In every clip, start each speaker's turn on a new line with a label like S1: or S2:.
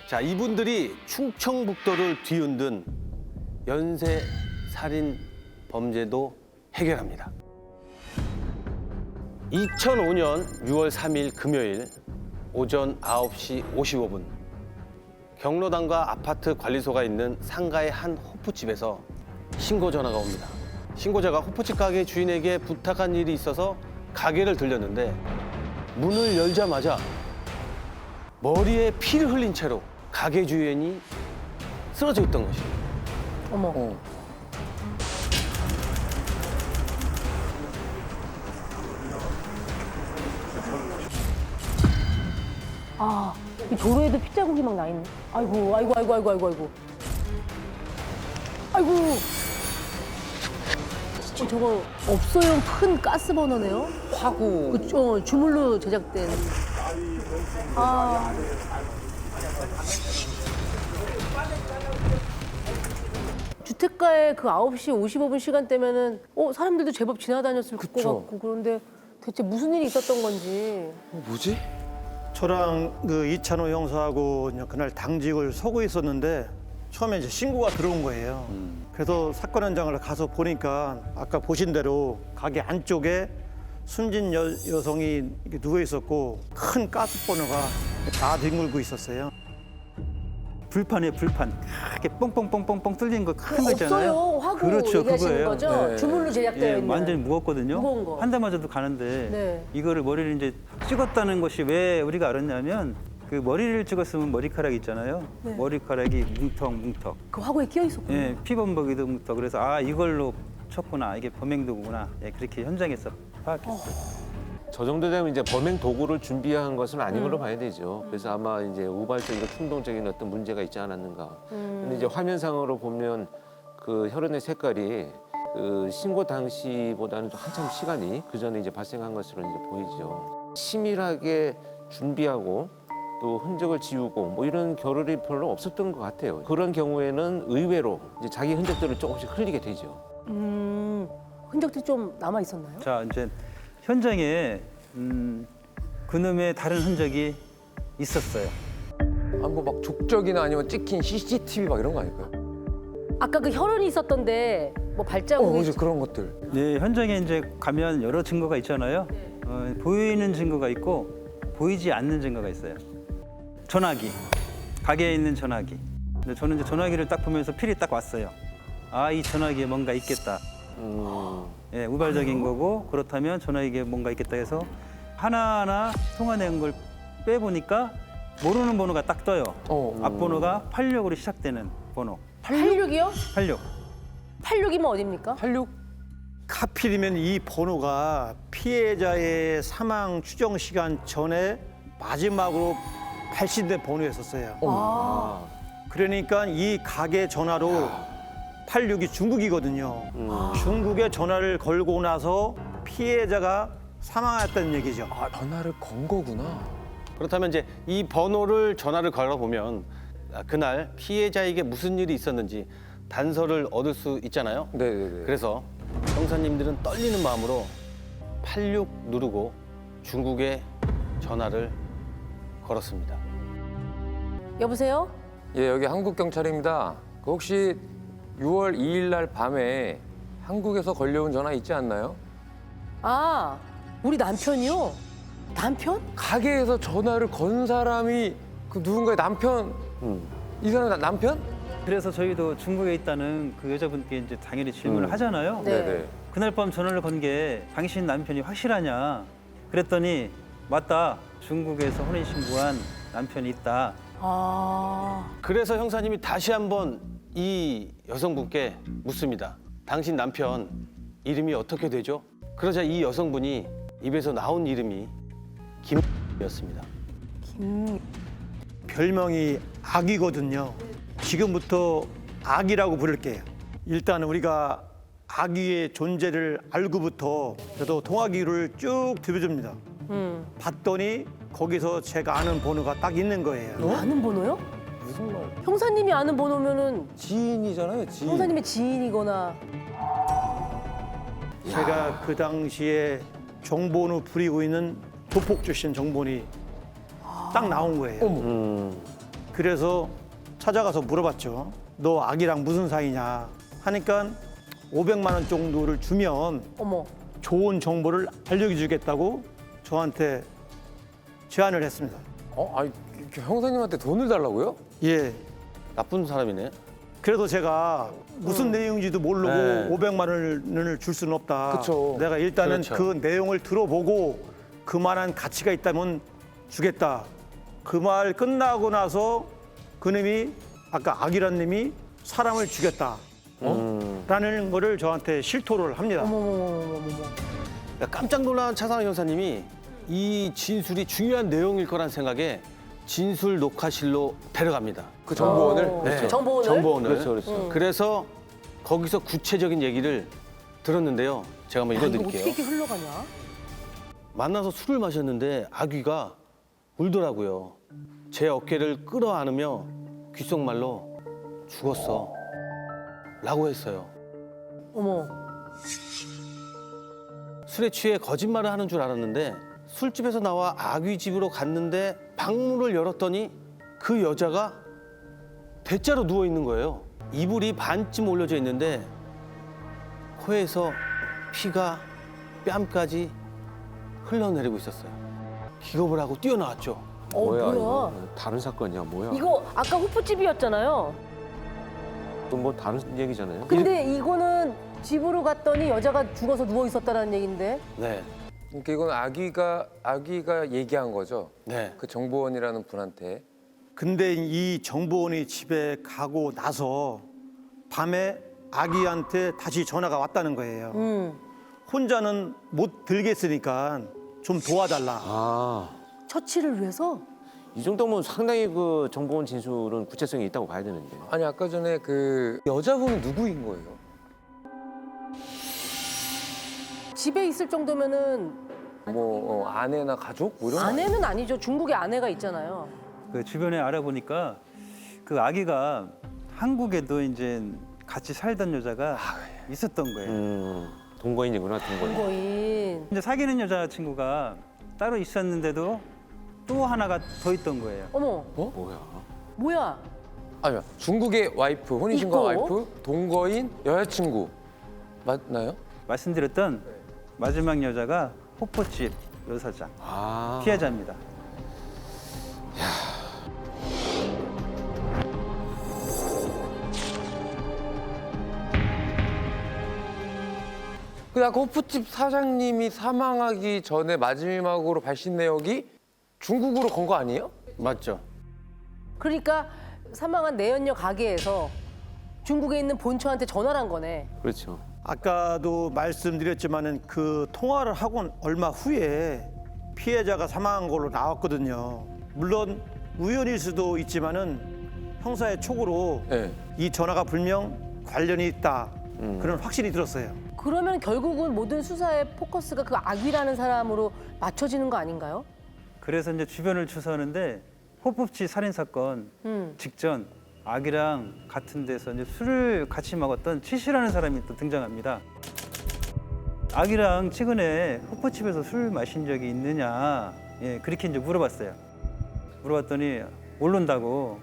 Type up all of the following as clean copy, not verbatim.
S1: 자, 이분들이 충청북도를 뒤흔든 연쇄 살인 범죄도 해결합니다. 2005년 6월 3일 금요일 오전 9시 55분 경로당과 아파트 관리소가 있는 상가의 한 호프집에서 신고 전화가 옵니다. 신고자가 호프집 가게 주인에게 부탁한 일이 있어서 가게를 들렸는데 문을 열자마자 머리에 피를 흘린 채로 가게 주인이 쓰러져 있던 것입니다.
S2: 어머. 아, 이 도로에도 핏자국이 막 나 있네. 아이고, 아이고, 아이고, 아이고, 아이고, 아이고. 아이고. 저거 업소용 큰 가스 버너네요.
S3: 화구.
S2: 그쵸, 주물로 제작된. 아. 주택가에 그 9시 55분 시간대면은 사람들도 제법 지나다녔을 것
S3: 그쵸.
S2: 같고 그런데 대체 무슨 일이 있었던 건지.
S3: 뭐지?
S4: 저랑 그 이찬호 형사하고 이제 그날 당직을 서고 있었는데 처음에 이제 신고가 들어온 거예요. 그래서 사건 현장을 가서 보니까 아까 보신 대로 가게 안쪽에 숨진 여성이 이렇게 누워 있었고 큰 가스 버너가 다 뒹굴고 있었어요.
S5: 불판이에요, 불판. 크게 뽕뽕뽕뽕뽕 뚫린 거 큰 거 있잖아요.
S2: 없어요. 화구
S5: 그렇죠,
S2: 얘기하시는
S5: 그거예요.
S2: 거죠?
S3: 네.
S2: 주물로 제작되어
S5: 예,
S2: 있는.
S5: 완전히 무겁거든요.
S2: 무거운 거.
S5: 한 대 맞아도 가는데
S2: 네.
S5: 이거를 머리를 이제 찍었다는 것이 왜 우리가 알았냐면 그 머리를 찍었으면 머리카락 있잖아요.
S2: 네.
S5: 머리카락이 뭉텅뭉텅.
S2: 그 화구에 끼어 있었고.
S5: 예, 피범벅이도 뭉텅. 그래서 아 이걸로 쳤구나. 이게 범행 도구구나. 예, 그렇게 현장에서 파악했어요.
S6: 저 정도 되면 이제 범행 도구를 준비한 것은 아닌 걸로 봐야 되죠. 그래서 아마 이제 우발적이고 충동적인 어떤 문제가 있지 않았는가. 근데 이제 화면상으로 보면 그 혈흔의 색깔이 그 신고 당시보다는 또 한참 시간이 그 전에 이제 발생한 것으로 이제 보이죠. 치밀하게 준비하고 또 흔적을 지우고 뭐 이런 겨를이 별로 없었던 것 같아요. 그런 경우에는 의외로 이제 자기 흔적들을 조금씩 흘리게 되죠.
S2: 흔적들이 좀 남아 있었나요?
S5: 자 이제 현장에 그놈의 다른 흔적이 있었어요.
S3: 뭐 막 족적이나 아니면 찍힌 CCTV 막 이런 거 아닐까요?
S2: 아까 그 혈흔이 있었던데 뭐 발자국이
S3: 이제 그런 것들.
S5: 네, 현장에 이제 가면 여러 증거가 있잖아요. 보이는 증거가 있고 보이지 않는 증거가 있어요. 전화기, 가게에 있는 전화기. 근데 저는 이제 전화기를 딱 보면서 필이 딱 왔어요. 아, 이 전화기에 뭔가 있겠다. 예, 우발적인 거고 그렇다면 전화기에 뭔가 있겠다 해서 하나하나 통화 내용을 빼보니까 모르는 번호가 딱 떠요. 앞번호가 86으로 시작되는 번호.
S2: 86이요?
S5: 86.
S2: 86이면 어딥니까?
S3: 86?
S4: 하필이면 이 번호가 피해자의 사망 추정 시간 전에 마지막으로 발신된 번호였었어요. 그러니까 이 가게 전화로 86이 중국이거든요. 중국에 전화를 걸고 나서 피해자가 사망했다는 얘기죠.
S3: 아, 전화를 건 거구나.
S1: 그렇다면 이제 이 번호를 전화를 걸어보면 그날 피해자에게 무슨 일이 있었는지 단서를 얻을 수 있잖아요.
S3: 네네네.
S1: 그래서 형사님들은 떨리는 마음으로 86 누르고 중국에 전화를 걸었습니다.
S2: 여보세요?
S3: 예, 여기 한국 경찰입니다. 그 혹시 6월 2일 날 밤에 한국에서 걸려온 전화 있지 않나요?
S2: 아, 우리 남편이요? 남편?
S3: 가게에서 전화를 건 사람이 그 누군가의 남편? 이 사람 남편?
S5: 그래서 저희도 중국에 있다는 그 여자분께 이제 당연히 질문을 하잖아요.
S2: 네.
S3: 네네.
S5: 그날 밤 전화를 건 게 당신 남편이 확실하냐? 그랬더니 맞다. 중국에서 혼인신고한 남편이 있다.
S2: 아,
S1: 그래서 형사님이 다시 한번 이 여성분께 묻습니다. 당신 남편 이름이 어떻게 되죠? 그러자 이 여성분이 입에서 나온 이름이 김이었습니다.
S4: 별명이 악이거든요. 지금부터 악이라고 부를게요. 일단 우리가 악이의 존재를 알고부터 저도 통화기를 쭉 들여줍니다. 봤더니 거기서 제가 아는 번호가 딱 있는 거예요.
S2: 아는 번호요?
S3: 무슨 말?
S2: 형사님이 아는 번호면은
S3: 지인이잖아요, 지인.
S2: 형사님의 지인이거나.
S4: 제가 그 당시에 정보원을 부리고 있는 조폭 출신 정보원이 딱 나온 거예요. 그래서 찾아가서 물어봤죠. 너 아기랑 무슨 사이냐 하니까 500만 원 정도를 주면
S2: 어머.
S4: 좋은 정보를 알려주겠다고 저한테 제안을 했습니다.
S3: 아니 형사님한테 돈을 달라고요?
S4: 예.
S1: 나쁜 사람이네.
S4: 그래도 제가 무슨 내용인지도 모르고
S1: 네.
S4: 500만 원을 줄 수는 없다.
S3: 그쵸.
S4: 내가 일단은
S1: 그렇죠.
S4: 그 내용을 들어보고 그만한 가치가 있다면 주겠다. 그 말 끝나고 나서 그놈이 아까 악이란 놈이 사람을 죽였다. 라는 거를 저한테 실토를 합니다.
S2: 어머머머머머머.
S1: 그러니까 깜짝 놀란 차상원 형사님이 이 진술이 중요한 내용일 거란 생각에 진술 녹화실로 데려갑니다.
S3: 그 정보원을?
S1: 네,
S2: 정보원을?
S1: 정보원을.
S6: 그렇죠, 그렇죠.
S1: 그래서 거기서 구체적인 얘기를 들었는데요. 제가 한번
S2: 이거
S1: 읽어드릴게요.
S2: 어떻게 이렇게 흘러가냐?
S1: 만나서 술을 마셨는데 아귀가 울더라고요. 제 어깨를 끌어안으며 귓속말로 죽었어 라고 했어요.
S2: 어머.
S1: 술에 취해 거짓말을 하는 줄 알았는데 술집에서 나와 아귀 집으로 갔는데 방문을 열었더니 그 여자가 대자로 누워 있는 거예요. 이불이 반쯤 올려져 있는데 코에서 피가 뺨까지 흘러내리고 있었어요. 기겁을 하고 뛰어나왔죠.
S6: 뭐야,
S2: 뭐야?
S6: 이거 다른 사건이야 뭐야?
S2: 이거 아까 호프집이었잖아요.
S6: 또 뭐 다른 얘기잖아요.
S2: 근데 이거는 집으로 갔더니 여자가 죽어서 누워 있었다는 얘긴데.
S1: 네,
S3: 그러니까 이건 아기가 얘기한 거죠.
S1: 네.
S3: 그 정보원이라는 분한테.
S4: 근데 이 정보원이 집에 가고 나서 밤에 아기한테 다시 전화가 왔다는 거예요. 혼자는 못 들겠으니까 좀 도와달라.
S6: 아,
S2: 처치를 위해서?
S6: 이 정도면 상당히 그 정보원 진술은 구체성이 있다고 봐야 되는데.
S3: 아니 아까 전에 그 여자분은 누구인 거예요?
S2: 집에 있을 정도면은
S3: 뭐 아내나 가족 뭐 이런 거
S2: 아내는 아니죠. 중국에 아내가 있잖아요.
S5: 그 주변에 알아보니까 그 아기가 한국에도 이제 같이 살던 여자가 있었던 거예요.
S6: 동거인이구나, 동거인.
S2: 거인.
S5: 이제 사귀는 여자친구가 따로 있었는데도 또 하나가 더 있던 거예요.
S2: 어머,
S6: 뭐야?
S2: 뭐야?
S3: 아니요. 중국의 와이프, 혼인신고
S2: 있고?
S3: 와이프, 동거인, 여자친구 맞나요?
S5: 말씀드렸던 마지막 여자가 호포집 여사장
S6: 아,
S5: 피해자입니다.
S3: 근데 아까 호프집 사장님이 사망하기 전에 마지막으로 발신 내역이 중국으로 건 거 아니에요?
S1: 맞죠.
S2: 그러니까 사망한 내연녀 가게에서 중국에 있는 본처한테 전화를 한 거네.
S6: 그렇죠.
S4: 아까도 말씀드렸지만은 그 통화를 하고 얼마 후에 피해자가 사망한 걸로 나왔거든요. 물론 우연일 수도 있지만은 형사의 촉으로
S3: 네.
S4: 이 전화가 분명 관련이 있다. 그런 확신이 들었어요.
S2: 그러면 결국은 모든 수사의 포커스가 그 악귀라는 사람으로 맞춰지는 거 아닌가요?
S5: 그래서 이제 주변을 추서하는데 호프집 살인 사건 직전 아기랑 같은 데서 이제 술을 같이 먹었던 치씨라는 사람이 또 등장합니다. 아기랑 최근에 호프집에서 술 마신 적이 있느냐, 예, 그렇게 이제 물어봤어요. 물어봤더니 모른다고.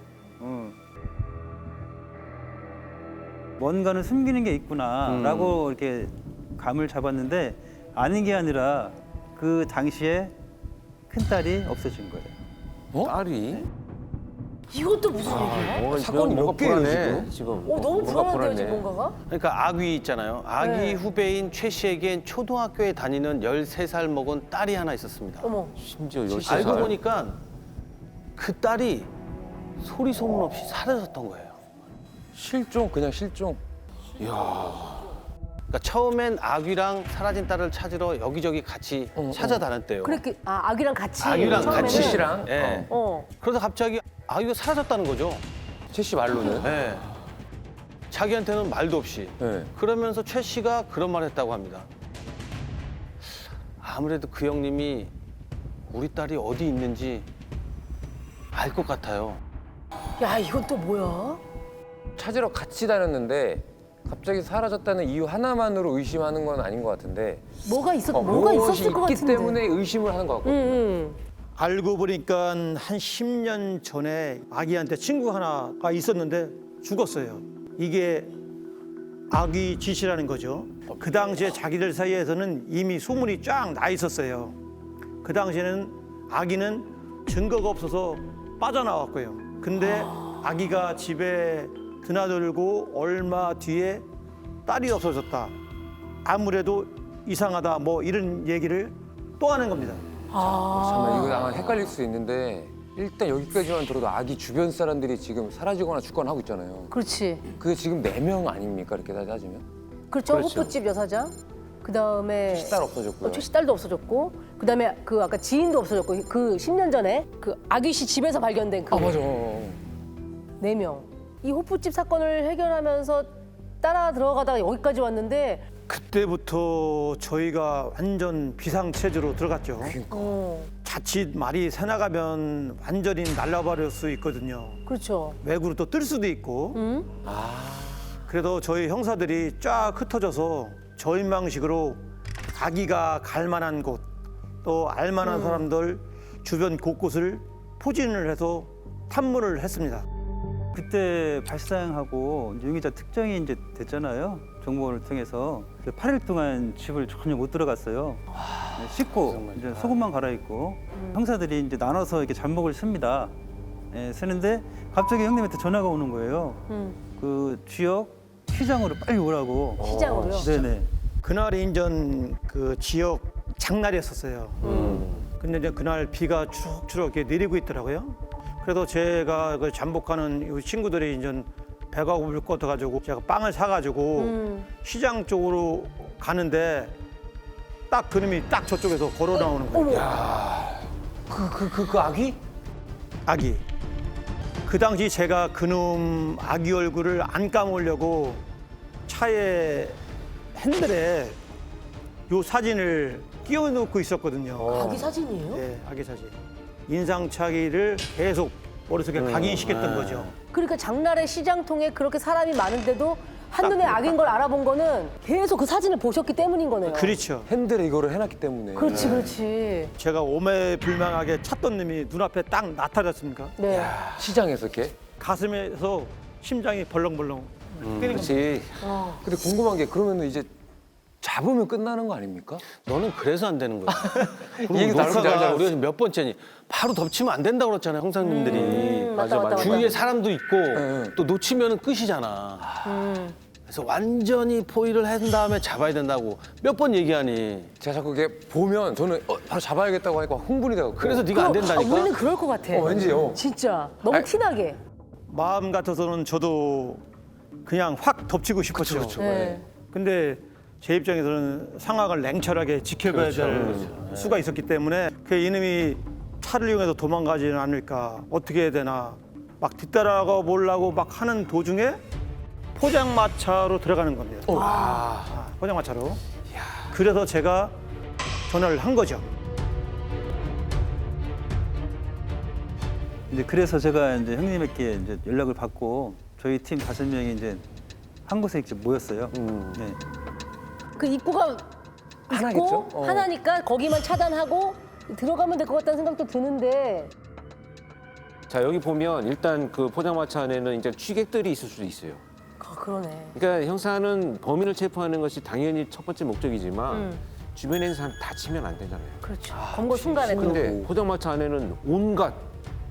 S5: 뭔가는 숨기는 게 있구나라고 이렇게 감을 잡았는데 아닌 게 아니라 그 당시에 큰 딸이 없어진 거예요.
S6: 딸이?
S2: 이것도 무슨 얘기야?
S6: 뭔가
S3: 사건이
S6: 뭔가
S3: 몇 개예요,
S6: 불안해, 지금.
S2: 너무
S6: 뭔가
S2: 불안한데요,
S6: 불안해.
S2: 지금 뭔가가?
S1: 그러니까 아귀 있잖아요. 아귀
S2: 네.
S1: 후배인 최 씨에겐 초등학교에 다니는 13살 먹은 딸이 하나 있었습니다.
S2: 어머,
S6: 심지어 13살.
S1: 알고 보니까 그 딸이 소리 소문 없이 사라졌던 거예요.
S3: 실종 그냥 실종.
S1: 그러니까 처음엔 아귀랑 사라진 딸을 찾으러 여기저기 같이 찾아다녔대요.
S2: 그렇게 악귀랑 같이.
S1: 아귀랑
S2: 처음에는?
S1: 같이.
S3: 씨랑?
S1: 예. 그러다 갑자기 아귀가 사라졌다는 거죠.
S3: 최 씨 말로는.
S1: 예. 자기한테는 말도 없이.
S3: 네.
S1: 그러면서 최 씨가 그런 말을 했다고 합니다. 아무래도 그 형님이 우리 딸이 어디 있는지 알 것 같아요.
S2: 야, 이건 또 뭐야?
S3: 찾으러 같이 다녔는데 갑자기 사라졌다는 이유 하나만으로 의심하는 건 아닌 것 같은데
S2: 뭐가 있었을 것
S3: 무엇이
S2: 같은데.
S3: 있기 때문에 의심을 하는 것 같거든요.
S4: 알고 보니까 한 10년 전에 아기한테 친구 하나가 있었는데 죽었어요. 이게 아기 짓이라는 거죠. 그 당시에 자기들 사이에서는 이미 소문이 쫙 나 있었어요. 그 당시에는 아기는 증거가 없어서 빠져나왔고요. 근데 아기가 집에 드나들고 얼마 뒤에 딸이 없어졌다. 아무래도 이상하다 뭐 이런 얘기를 또 하는 겁니다.
S3: 잠깐만, 이거 아마 헷갈릴 수 있는데 일단 여기까지만 들어도 아기 주변 사람들이 지금 사라지거나 죽거나 하고 있잖아요.
S2: 그렇지.
S3: 그게 지금 4명 아닙니까? 이렇게 다 따지면?
S2: 그렇죠.
S1: 그렇죠.
S2: 호프집 여사장. 그다음에
S3: 최씨 딸 없어졌고요.
S2: 최씨 딸도 없어졌고, 그다음에 그 아까 지인도 없어졌고, 그 10년 전에 그 아기 씨 집에서 발견된 그
S3: 아, 맞아.
S2: 4명. 이 호프집 사건을 해결하면서 따라 들어가다가 여기까지 왔는데,
S4: 그때부터 저희가 완전 비상체제로 들어갔죠. 자칫 말이 새나가면 완전히 날라버릴 수 있거든요.
S2: 그렇죠.
S4: 외구로 또 뜰 수도 있고. 그래도 저희 형사들이 쫙 흩어져서 저인망식으로 아기가 갈 만한 곳, 또 알만한 사람들 주변 곳곳을 포진을 해서 탐문을 했습니다.
S5: 그때 발생하고 이제 용의자 특정이 이제 됐잖아요. 정보원을 통해서 8일 동안 집을 전혀 못 들어갔어요. 네, 씻고 이제 속옷만 갈아입고 형사들이 이제 나눠서 이렇게 잡목을 씁니다. 예, 쓰는데 갑자기 형님한테 전화가 오는 거예요. 그 지역 시장으로 빨리 오라고.
S2: 시장으로요?
S5: 네네.
S4: 그날이 인전 그 지역 장날이었었어요. 근데 이제 그날 비가 추럭추럭 이렇게 내리고 있더라고요. 그래도 제가 그 잠복하는 이 친구들이 이제 배가 고플 것 같아가지고 제가 빵을 사가지고 시장 쪽으로 가는데 딱 그놈이 딱 저쪽에서 걸어 나오는 거예요.
S1: 그 아기?
S4: 아기. 그 당시 제가 그놈 아기 얼굴을 안 감으려고 차에 핸들에 요 사진을 끼워놓고 있었거든요.
S2: 아기 사진이에요?
S4: 네, 아기 사진. 인상착의를 계속 머릿속에 각인시켰던 거죠.
S2: 그러니까 장날에 시장통에 그렇게 사람이 많은데도 한눈에 악인 걸 알아본 거는 계속 그 사진을 보셨기 때문인 거네요.
S4: 그렇죠.
S3: 핸들에 이거를 해놨기 때문에.
S2: 그렇지, 그렇지.
S4: 제가 오매불망하게 찾던 놈이 눈앞에 딱 나타났습니까?
S2: 네.
S3: 시장에서 이렇게.
S4: 가슴에서 심장이 벌렁벌렁 뛰는 겁니다.
S1: 그렇지.
S3: 근데 궁금한 게 그러면 이제 잡으면 끝나는 거 아닙니까?
S1: 너는 그래서 안 되는 거야.
S3: 이 얘기 다른 줄
S1: 녹화가
S3: 알죠?
S1: 우리가 몇 번째니 바로 덮치면 안 된다고 그랬잖아요, 형사님들이.
S2: 맞다, 맞다, 맞다.
S1: 주위에 사람도 있고
S3: 네.
S1: 또 놓치면 끝이잖아. 그래서 완전히 포위를 한 다음에 잡아야 된다고 몇 번 얘기하니.
S3: 제가 자꾸 이게 보면 저는 바로 잡아야겠다고 하니까 흥분이 돼갖고.
S1: 그래서 네가 안 된다니까.
S2: 우리는 그럴 것 같아.
S3: 왠지요.
S2: 진짜 너무
S3: 아니,
S2: 티나게.
S4: 마음 같아서는 저도 그냥 확 덮치고 싶었죠.
S3: 그렇죠.
S2: 네.
S4: 근데 제 입장에서는 상황을 냉철하게 지켜봐야 될 수가 있었기 때문에 그 이놈이 차를 이용해서 도망가지는 않을까, 어떻게 해야 되나 막 뒤따라가 보려고 막 하는 도중에 포장마차로 들어가는 겁니다. 포장마차로. 그래서 제가 전화를 한 거죠.
S5: 이제 그래서 제가 이제 형님에게 이제 연락을 받고 저희 팀 5명이 이제 한 곳에 이제 모였어요. 네.
S2: 그 입구가
S3: 하나겠죠?
S2: 있고 하나니까 거기만 차단하고 들어가면 될 것 같다는 생각도 드는데
S6: 자, 여기 보면 일단 그 포장마차 안에는 이제 취객들이 있을 수도 있어요.
S2: 그러네.
S6: 그러니까 형사는 범인을 체포하는 것이 당연히 첫 번째 목적이지만 주변에 있는 사람 다치면 안 되잖아요.
S2: 그렇죠. 검거 순간에
S6: 근데 포장마차 안에는 온갖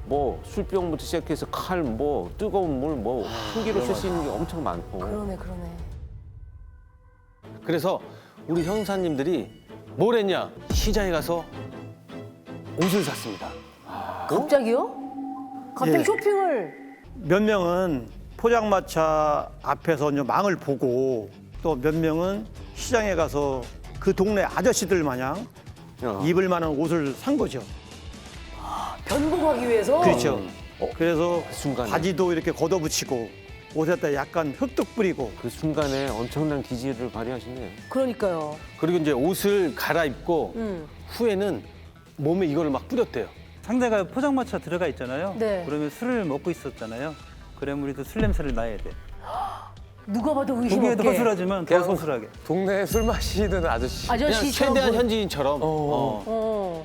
S6: 뭐 술병부터 시작해서 칼, 뭐 뜨거운 물, 뭐 흉기로 쓸 수 있는 게 엄청 많고.
S2: 그러네.
S1: 그래서 우리 형사님들이 뭘 했냐? 시장에 가서 옷을 샀습니다.
S2: 갑자기요? 갑자기
S4: 예.
S2: 쇼핑을
S4: 몇 명은 포장마차 앞에서 이제 망을 보고 또 몇 명은 시장에 가서 그 동네 아저씨들 마냥 입을 만한 옷을 산 거죠.
S2: 변복하기 위해서.
S4: 그렇죠. 그래서
S6: 순간에.
S4: 바지도 이렇게 걷어붙이고 옷에다 약간 흙도 뿌리고
S6: 그 순간에 엄청난 기지를 발휘하시네요.
S2: 그러니까요.
S1: 그리고 이제 옷을 갈아입고 후에는 몸에 이거를 막 뿌렸대요.
S5: 상대가 포장마차 들어가 있잖아요.
S2: 네.
S5: 그러면 술을 먹고 있었잖아요. 그러면 우리도 술 냄새를 나야 돼.
S2: 누가 봐도 의심
S5: 보기에도
S2: 없게.
S5: 허술하지만 더 허술하게.
S3: 동네에 술 마시던 아저씨.
S1: 그냥
S2: 아저씨처럼
S1: 최대한
S2: 보이-
S1: 현지인처럼.
S2: 어.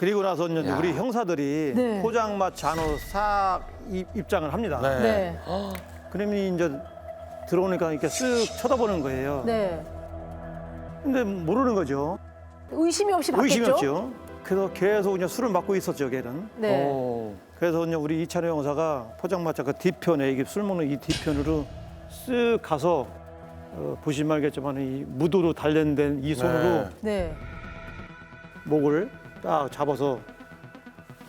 S4: 그리고 나서 이제
S6: 야.
S4: 우리 형사들이
S2: 네.
S4: 포장마차 안으로 싹 입장을 합니다.
S2: 네.
S4: 그러면 이제 들어오니까 이렇게 쓱 쳐다보는 거예요.
S2: 네.
S4: 근데 모르는 거죠.
S2: 의심이 없이 받겠죠?
S4: 의심이 없죠. 그래서 계속 그냥 술을 맞고 있었죠, 걔는.
S2: 네.
S3: 어.
S4: 그래서 이제 우리 이찬호 형사가 포장마차 그 뒤편에 이게 술 먹는 이 뒤편으로 쓱 가서 보시면 알겠지만 이 무도로 단련된 이 손으로
S2: 네.
S4: 목을 딱 잡아서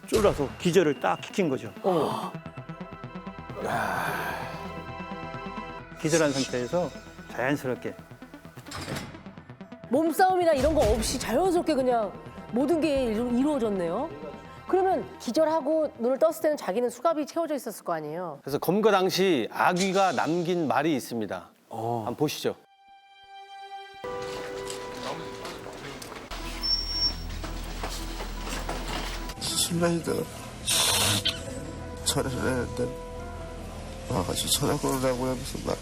S4: 쫄라서 기절을 딱 시킨 거죠.
S5: 기절한 상태에서 자연스럽게
S2: 몸싸움이나 이런 거 없이 자연스럽게 그냥 모든 게 이루어졌네요. 그러면 기절하고 눈을 떴을 때는 자기는 수갑이 채워져 있었을 거 아니에요.
S1: 그래서 검거 당시 아귀가 남긴 말이 있습니다. 한번 보시죠.
S7: 술마시다가 전화를 했는데 와가지고 전화 걸으라고 하면서 막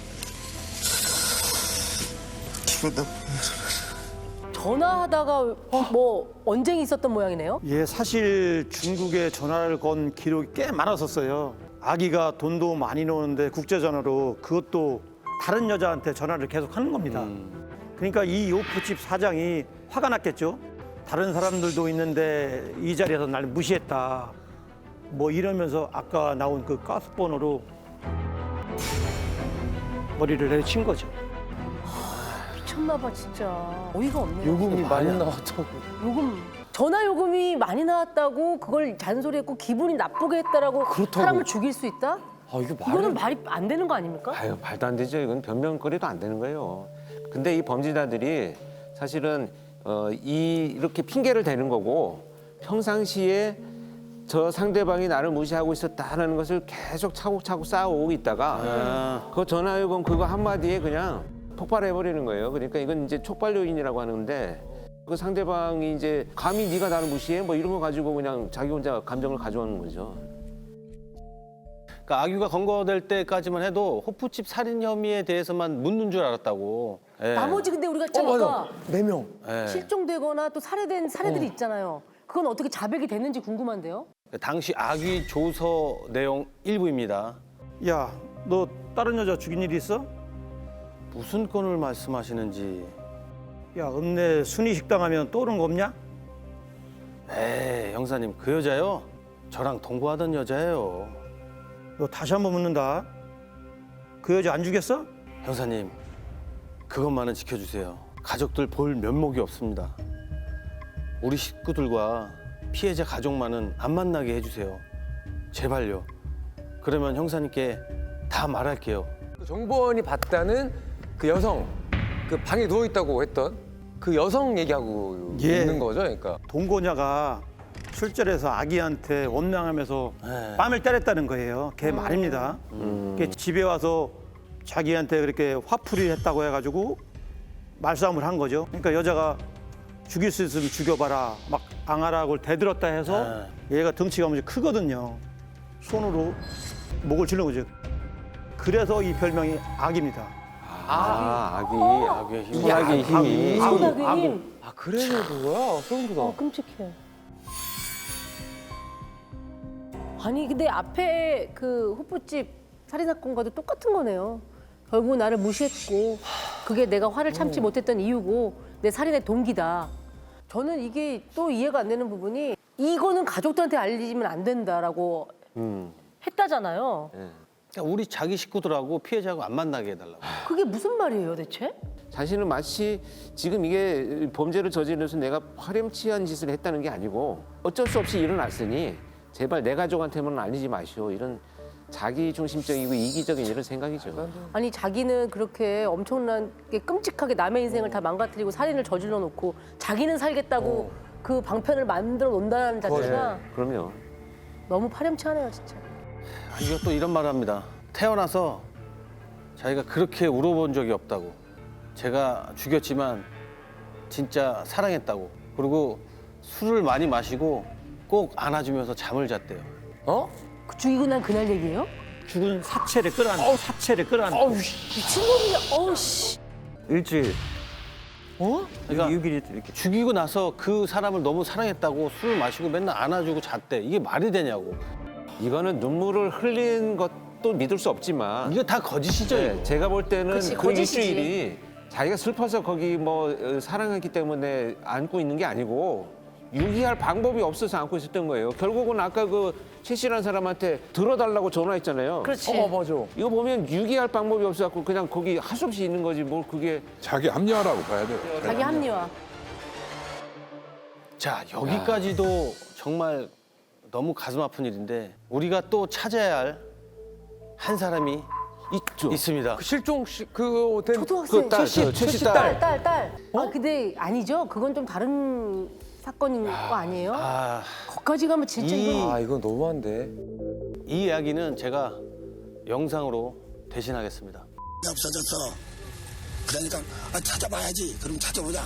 S7: 기분 나쁘게
S2: 전화하다가 뭐 언쟁이 있었던 모양이네요.
S4: 예, 사실 중국에 전화를 건 기록이 꽤 많았었어요. 아기가 돈도 많이 넣었는데 국제전화로 그것도 다른 여자한테 전화를 계속 하는 겁니다. 그러니까 이 요프집 사장이 화가 났겠죠. 다른 사람들도 있는데 이 자리에서 날 무시했다. 뭐 이러면서 아까 나온 그 가스버너로 머리를 내친 거죠.
S2: 미쳤나 봐 진짜. 어이가 없네요.
S3: 요금이 많이 나왔다고.
S2: 요금 전화 요금이 많이 나왔다고 그걸 잔소리했고 기분이 나쁘게 했다라고
S3: 그렇다고.
S2: 사람을 죽일 수 있다?
S3: 아, 이거
S2: 이거는 말이 안 되는 거 아닙니까?
S6: 아유, 말도 안 되죠. 이건 변명거리도 안 되는 거예요. 근데 이 범죄자들이 사실은 이렇게 핑계를 대는 거고 평상시에 저 상대방이 나를 무시하고 있었다는 것을 계속 차곡차곡 쌓아오고 있다가 그 전화요금 그거 한마디에 그냥 폭발해버리는 거예요. 그러니까 이건 이제 촉발 요인이라고 하는데 그 상대방이 이제 감히 네가 나를 무시해? 뭐 이런 거 가지고 그냥 자기 혼자 감정을 가져오는 거죠.
S1: 그러니까 아귀가 검거될 때까지만 해도 호프집 살인 혐의에 대해서만 묻는 줄 알았다고. 예.
S2: 나머지 근데 우리가 아까
S3: 4명.
S1: 예.
S2: 실종되거나 또 살해된 사례들이 있잖아요. 그건 어떻게 자백이 됐는지 궁금한데요.
S1: 당시 아귀 조서 내용 일부입니다.
S4: 야, 너 다른 여자 죽인 일 있어?
S1: 무슨 건을 말씀하시는지.
S4: 야, 읍내 순이 식당 하면 떠오르는 거 없냐?
S1: 에이, 형사님, 그 여자요? 저랑 동거하던 여자예요.
S4: 너 다시 한번 묻는다. 그 여자 안 죽였어?
S1: 형사님, 그것만은 지켜주세요. 가족들 볼 면목이 없습니다. 우리 식구들과 피해자 가족만은 안 만나게 해주세요. 제발요. 그러면 형사님께 다 말할게요.
S3: 그 정보원이 봤다는 그 여성, 그 방에 누워 있다고 했던 그 여성 얘기하고
S4: 예.
S3: 있는 거죠, 그러니까.
S4: 동거녀가 술자리에서 아기한테 원망하면서 뺨을 때렸다는 거예요. 걔 말입니다. 걔 집에 와서 자기한테 그렇게 화풀이를 했다고 해가지고 말싸움을 한 거죠. 그러니까 여자가 죽일 수 있으면 죽여봐라. 막 앙하락을 대들었다 해서 얘가 덩치가 엄청 크거든요. 손으로 목을 찌른 거죠. 그래서 이 별명이 악입니다.
S6: 아귀의 힘이.
S3: 아귀의 힘이.
S2: 손아귀 힘.
S3: 아, 그래서 그거야? 소름 돋아.
S2: 끔찍해. 아니 근데 앞에 그 호프집 살인 사건과도 똑같은 거네요. 결국 나를 무시했고 그게 내가 화를 참지 못했던 이유고 내 살인의 동기다. 저는 이게 또 이해가 안 되는 부분이 이거는 가족들한테 알리면 안 된다라고 했다잖아요.
S1: 그러니까 우리 자기 식구들하고 피해자하고 안 만나게 해달라고.
S2: 그게 무슨 말이에요 대체?
S6: 자신은 마치 지금 이게 범죄를 저지르면서 내가 파렴치한 짓을 했다는 게 아니고 어쩔 수 없이 일어났으니 제발 내 가족한테만 알리지 마시오. 이런 자기 중심적이고 이기적인 이런 생각이죠.
S2: 아니 자기는 그렇게 엄청나게 끔찍하게 남의 인생을 다 망가뜨리고 살인을 저질러 놓고 자기는 살겠다고 그 방편을 만들어 놓는다는 자체가
S6: 그럼요.
S2: 너무 파렴치하네요 진짜.
S1: 이것도 이런 말을 합니다. 태어나서 자기가 그렇게 울어본 적이 없다고. 제가 죽였지만 진짜 사랑했다고. 그리고 술을 많이 마시고 꼭 안아주면서 잠을 잤대요.
S3: 어?
S2: 그 죽이고 난 그날 얘기예요?
S4: 죽은 사체를 끌어안고 사체를 끌어안고
S2: 미친놈이야. 어우 씨.
S5: 일주일
S1: 그러니까
S5: 6일 이렇게.
S1: 죽이고 나서 그 사람을 너무 사랑했다고 술을 마시고 맨날 안아주고 잤대. 이게 말이 되냐고.
S6: 이거는 눈물을 흘린 것도 믿을 수 없지만
S1: 이거 다 거짓이죠.
S6: 네,
S1: 이거.
S6: 제가 볼 때는
S2: 그치,
S6: 그
S2: 거짓이지.
S6: 일주일이 자기가 슬퍼서 거기 뭐 사랑했기 때문에 안고 있는 게 아니고 유기할 방법이 없어서 안고 있었던 거예요. 결국은 아까 그 최 씨라는 사람한테 들어달라고 전화했잖아요.
S2: 그렇지.
S3: 맞아.
S6: 이거 보면 유기할 방법이 없어갖고 그냥 거기 할 수 없이 있는 거지 뭘 그게.
S8: 자기 합리화라고 봐야 돼요.
S2: 자기 합리화.
S1: 자, 여기까지도 정말 너무 가슴 아픈 일인데 우리가 또 찾아야 할 한 사람이
S6: 있죠.
S1: 있습니다.
S3: 그 실종 그된
S2: 초등학생.
S6: 그 딸,
S3: 최씨
S6: 최씨
S2: 딸. 아, 근데 아니죠. 그건 좀 다른 사건인 거 아니에요?
S1: 아,
S2: 거기까지 가면 진짜 이거.
S3: 아 이건 너무한데.
S1: 이 이야기는 제가 영상으로 대신하겠습니다.
S9: 없어졌어. 그러니까 찾아봐야지. 그럼 찾아보자.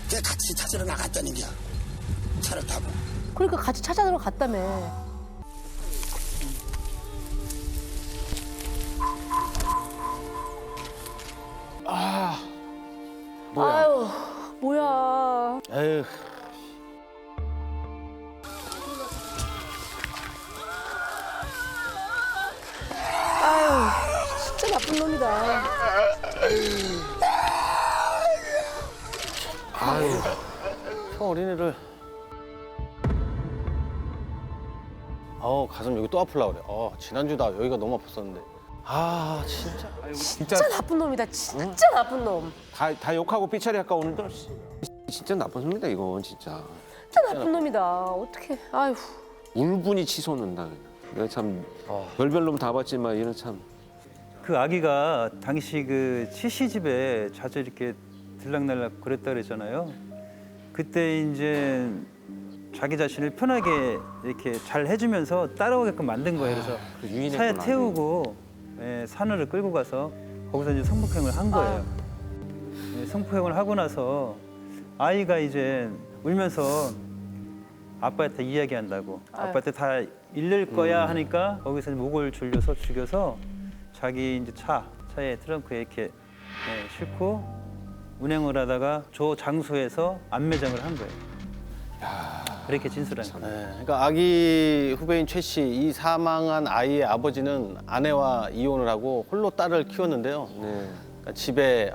S9: 걔 같이 찾으러 나갔다는 게 차를 타고.
S2: 그러니까 같이 찾아들어 갔다며. 아유, 뭐야.
S1: 에휴,
S2: 아유, 진짜 나쁜 놈이다.
S1: 저 어린애를. 가슴 여기 또 아플라 그래. 지난주 나 여기가 너무 아팠었는데. 아, 진짜.
S2: 진짜 나쁜 놈이다. 진짜 나쁜 놈.
S6: 다 욕하고 삐처리 할까 오늘도. 진짜 나쁜 놈이다 이건 진짜.
S2: 진짜 나쁜 놈이다. 어떡해. 아유.
S6: 울분이 치솟는다. 내가 참 별별 놈 다 봤지만 얘는 참.
S5: 그 아기가 당시 그 치씨 집에 자주 이렇게 들락날락 그랬다 그랬잖아요. 그때 이제 자기 자신을 편하게 이렇게 잘 해주면서 따라오게끔 만든 거예요. 그래서
S6: 그 유인했구나.
S5: 차에 태우고 산으로 끌고 가서 거기서 이제 성폭행을 한 거예요. 성폭행을 하고 나서 아이가 이제 울면서 아빠한테 이야기한다고. 아빠한테 다 잃을 거야 하니까 거기서 목을 졸려서 죽여서 자기 이제 차에 트렁크에 이렇게 싣고 운행을 하다가 저 장소에서 안매장을 한 거예요. 그렇게 진술한 거예요.
S1: 네, 그러니까 아기 후배인 최 씨, 이 사망한 아이의 아버지는 아내와 이혼을 하고 홀로 딸을 키웠는데요.
S6: 네.
S1: 그러니까 집에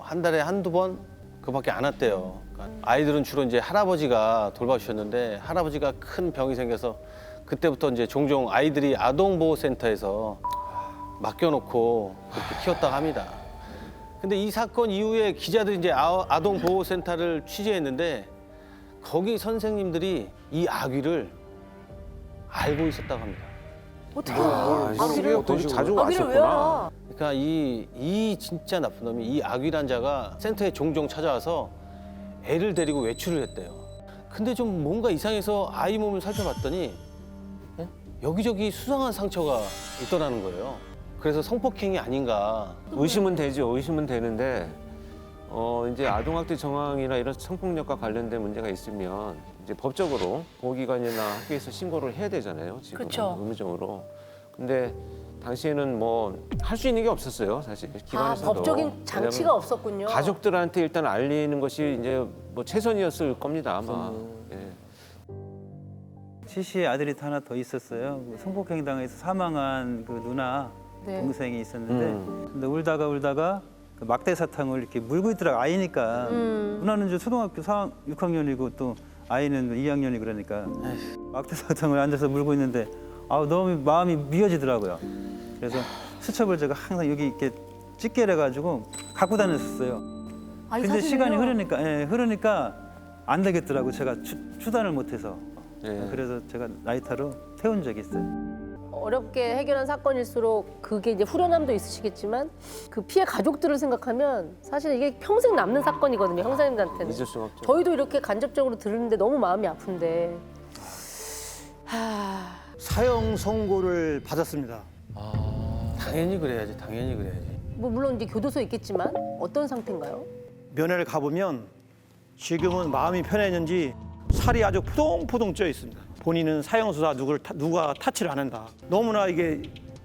S1: 한 달에 한두 번 그밖에 안 왔대요. 그러니까 아이들은 주로 이제 할아버지가 돌봐주셨는데 할아버지가 큰 병이 생겨서 그때부터 이제 종종 아이들이 아동보호센터에서 맡겨놓고 그렇게 키웠다고 합니다. 근데 이 사건 이후에 기자들이 이제 아동보호센터를 취재했는데 거기 선생님들이 이 아귀를 알고 있었다고 합니다.
S2: 어떻게
S6: 아기를
S3: 어떤 식으로?
S6: 자주
S2: 아기를 왜
S6: 왔었구나.
S2: 알아?
S1: 그러니까 이 진짜 나쁜 놈이 이 아귀란 자가 센터에 종종 찾아와서 애를 데리고 외출을 했대요. 근데 좀 뭔가 이상해서 아이 몸을 살펴봤더니 여기저기 수상한 상처가 있더라는 거예요. 그래서 성폭행이 아닌가.
S6: 의심은 되죠. 의심은 되는데 이제 아동학대 정황이나 이런 성폭력과 관련된 문제가 있으면 이제 법적으로 보호기관이나 학교에서 신고를 해야 되잖아요. 지금
S2: 그쵸.
S6: 의무적으로. 근데 당시에는 뭐 할 수 있는 게 없었어요. 사실 기관에서도.
S2: 법적인 장치가
S6: 왜냐면
S2: 없었군요.
S6: 가족들한테 일단 알리는 것이 이제 뭐 최선이었을 겁니다. 아마. 예.
S5: 치씨의 아들이 하나 더 있었어요. 그 성폭행 당해서 사망한 그 누나
S2: 네.
S5: 동생이 있었는데 근데 울다가 그 막대 사탕을 이렇게 물고 있더라고. 아이니까 누나는 이제 초등학교 6학년이고 또 아이는 2학년이 그러니까 막대 사탕을 앉아서 물고 있는데 너무 마음이 미어지더라고요. 그래서 수첩을 제가 항상 여기 이렇게 집게를 해가지고 갖고 다녔었어요.
S2: 아이
S5: 근데 시간이
S2: 사진을요?
S5: 흐르니까 안 되겠더라고. 제가 추단을 못해서.
S6: 예.
S5: 그래서 제가 라이터로 태운 적이 있어요.
S2: 어렵게 해결한 사건일수록 그게 이제 후련함도 있으시겠지만 그 피해 가족들을 생각하면 사실 이게 평생 남는 사건이거든요. 형사님들한테는.
S6: 잊을 수가 없죠.
S2: 저희도 이렇게 간접적으로 들었는데 너무 마음이 아픈데.
S4: 사형 선고를 받았습니다.
S1: 당연히 그래야지. 당연히 그래야지.
S2: 뭐 물론 이제 교도소에 있겠지만 어떤 상태인가요?
S4: 면회를 가보면 지금은 마음이 편했는지 살이 아주 포동포동 쪄 있습니다. 본인은 사형수다 누가 타치를 안 한다. 너무나 이게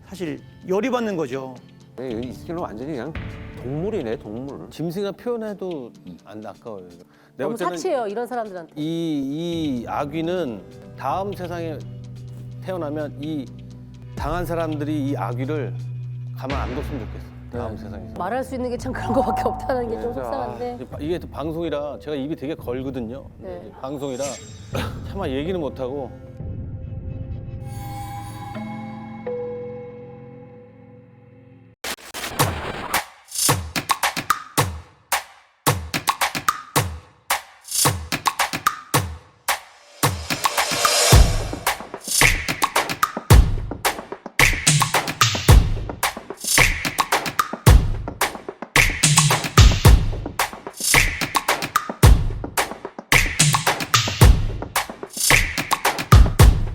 S4: 사실 열이 받는 거죠.
S6: 이 스킬로 완전히 그냥 동물이네, 동물.
S1: 짐승이라 표현해도 안 아까워요. 내가
S2: 너무
S1: 볼 때는
S2: 사치해요 이런 사람들한테.
S1: 이 아귀는 다음 세상에 태어나면 이 당한 사람들이 이 아귀를 가만 안 뒀으면 좋겠어. 다음 세상에서.
S2: 말할 수 있는 게 참 그런 거밖에 없다는 게 좀
S3: 진짜.
S2: 속상한데.
S1: 이게 또 방송이라 제가 입이 되게 걸거든요.
S2: 네.
S1: 방송이라 차마 얘기는 못 하고